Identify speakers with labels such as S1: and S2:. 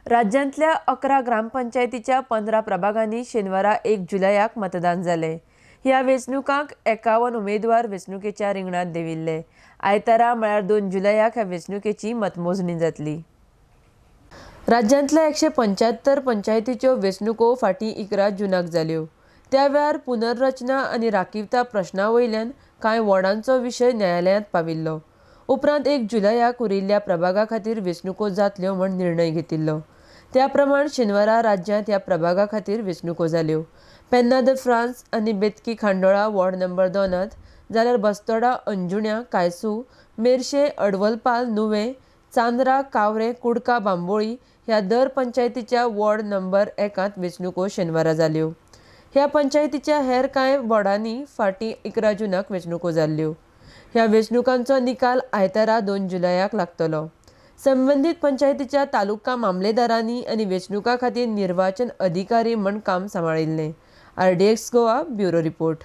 S1: राज्यांतल्या 11 ग्रामपंचायतीच्या 15 प्रभागांनी शेनवारा 1 जुलयाक मतदान जाले। ह्या वेंचणुकांक 51 उमेदवार वेंचणुकेच्या रिंगणात देविल्ले। आयतारा म्हळ्यार 2 जुलयाक ह्या वेंचणुकेची मतमोजणी जातली। राज्यांतल्या 175 पंचायतीच्यो वेंचणुको फाटीं 11 जूनाक जाल्यो। त्या वेळार पुनर्रचना आनी राखीवता प्रश्ना वयल्यान कांय वॉर्डांचो विशय न्यायालयांत पाविल्लो। उपरांत 1 जुलयाक उरिल्ल्या प्रभागा खातीर वेंचणुको जातल्यो म्हूण निर्णय घेतिल्लो। त्या प्रमाण शेनवारा राज्यांत ह्या प्रभागा खातीर वेंचणुको जाल्यो। पेन्ना द फ्रांस आनी बेतकी खांडोळा वॉर्ड नंबर 2त, जाल्यार बस्तोडा, अंजुण्या, कायसू, मेर्शे, अडवलपाल, नुवें, चांद्रा, कावरे, कुडका, बांबोळी ह्या दर पंचायतीच्या वॉर्ड नंबर 1त वेंचणुको शेनवारा जाल्यो। ह्या पंचायतीच्या हेर कांय वॉर्डांनी फाटीं 11 जूनाक वेंचणुको जाल्ल्यो। ह्या वेंचणुकांचो निकाल आयतारा 2 जुलयाक लागतलो। संबंदीत पंचायतीच्या तालुका मामलेदारांनी आनी वेंचणुका खातीर निर्वाचन अधिकारी म्हूण काम सांबाळिल्लें। RDX Goa bureau report.